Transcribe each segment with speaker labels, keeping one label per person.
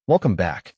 Speaker 1: Welcome back.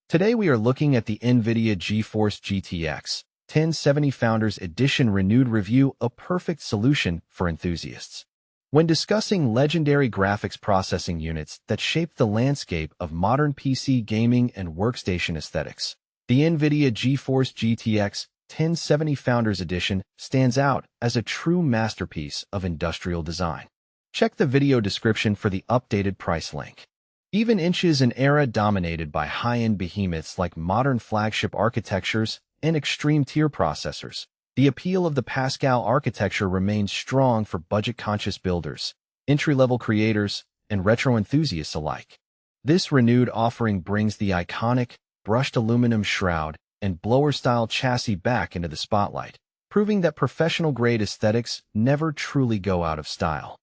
Speaker 1: Today we are looking at the Nvidia GeForce GTX 1070 Founders Edition Renewed Review, a perfect solution for enthusiasts. When discussing legendary graphics processing units that shaped the landscape of modern PC gaming and workstation aesthetics, the Nvidia GeForce GTX 1070 Founders Edition stands out as a true masterpiece of industrial design. Check the video description for the updated price link. Even in an era dominated by high-end behemoths like modern flagship architectures and extreme-tier processors, the appeal of the Pascal architecture remains strong for budget-conscious builders, entry-level creators, and retro enthusiasts alike. This renewed offering brings the iconic, brushed aluminum shroud and blower-style chassis back into the spotlight, proving that professional-grade aesthetics never truly go out of style.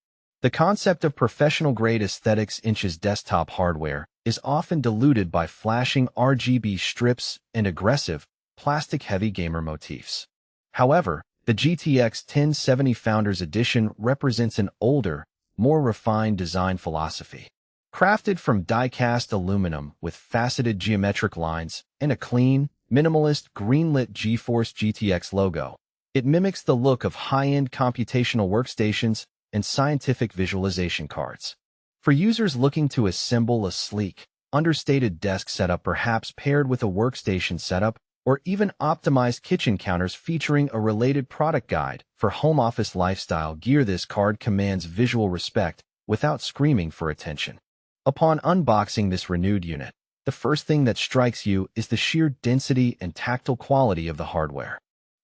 Speaker 1: The concept of professional-grade aesthetics in desktop hardware is often diluted by flashing RGB strips and aggressive, plastic-heavy gamer motifs. However, the GTX 1070 Founders Edition represents an older, more refined design philosophy. Crafted from die-cast aluminum with faceted geometric lines and a clean, minimalist green-lit GeForce GTX logo, it mimics the look of high-end computational workstations and scientific visualization cards. For users looking to assemble a sleek, understated desk setup, perhaps paired with a workstation setup, or even optimized kitchen counters featuring a related product guide for home office lifestyle, gearthis card commands visual respect without screaming for attention. Upon unboxing this renewed unit, the first thing that strikes you is the sheer density and tactile quality of the hardware.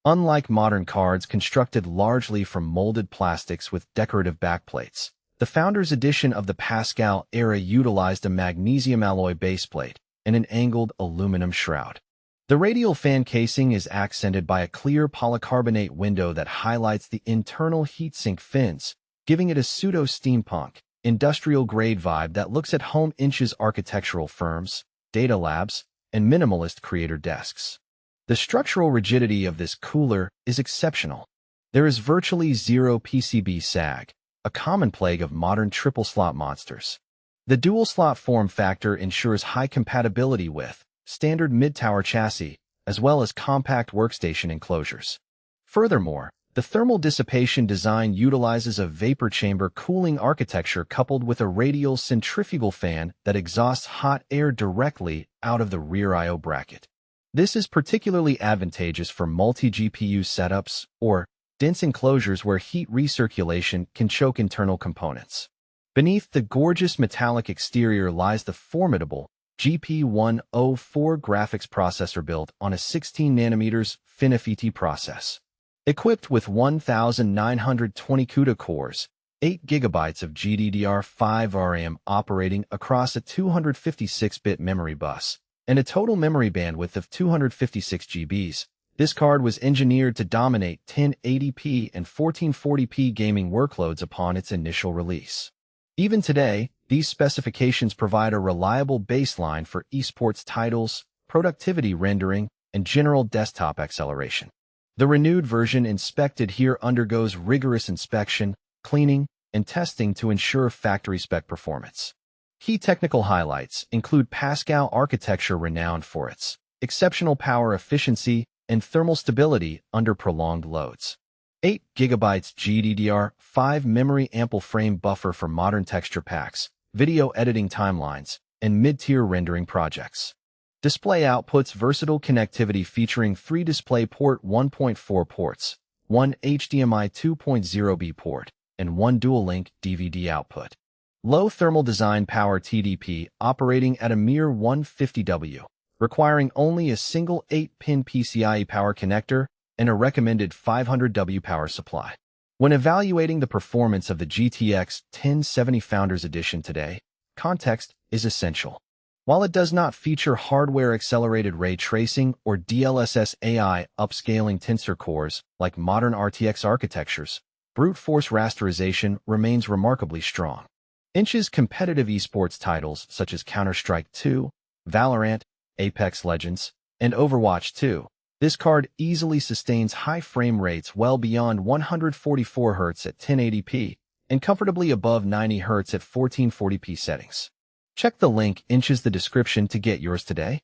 Speaker 1: Unlike modern cards constructed largely from molded plastics with decorative backplates, the Founders Edition of the Pascal era utilized a magnesium alloy baseplate and an angled aluminum shroud. The radial fan casing is accented by a clear polycarbonate window that highlights the internal heatsink fins, giving it a pseudo-steampunk, industrial-grade vibe that looks at home. Architectural firms, data labs, and minimalist creator desks. The structural rigidity of this cooler is exceptional. There is virtually zero PCB sag, a common plague of modern triple-slot monsters. The dual-slot form factor ensures high compatibility with standard mid-tower chassis, as well as compact workstation enclosures. Furthermore, the thermal dissipation design utilizes a vapor chamber cooling architecture coupled with a radial centrifugal fan that exhausts hot air directly out of the rear I/O bracket. This is particularly advantageous for multi-GPU setups or dense enclosures where heat recirculation can choke internal components. Beneath the gorgeous metallic exterior lies the formidable GP104 graphics processor built on a 16nm FinFET process. Equipped with 1,920 CUDA cores, 8 GB of GDDR5 RAM operating across a 256-bit memory bus, and a total memory bandwidth of 256 GB, this card was engineered to dominate 1080p and 1440p gaming workloads upon its initial release. Even today, these specifications provide a reliable baseline for esports titles, productivity rendering, and general desktop acceleration. The renewed version inspected here undergoes rigorous inspection, cleaning, and testing to ensure factory-spec performance. Key technical highlights include Pascal architecture renowned for its exceptional power efficiency and thermal stability under prolonged loads. 8 GB GDDR5 memory, ample frame buffer for modern texture packs, video editing timelines, and mid-tier rendering projects. Display outputs, versatile connectivity featuring 3 DisplayPort 1.4 ports, 1 HDMI 2.0B port, and 1 dual-link DVD output. Low thermal design, power TDP operating at a mere 150W, requiring only a single 8-pin PCIe power connector and a recommended 500W power supply. When evaluating the performance of the GTX 1070 Founders Edition today, context is essential. While it does not feature hardware-accelerated ray tracing or DLSS AI upscaling tensor cores like modern RTX architectures, brute force rasterization remains remarkably strong. Competitive esports titles such as Counter-Strike 2, Valorant, Apex Legends, and Overwatch 2, this card easily sustains high frame rates well beyond 144Hz at 1080p and comfortably above 90Hz at 1440p settings. Check the link inches the description to get yours today.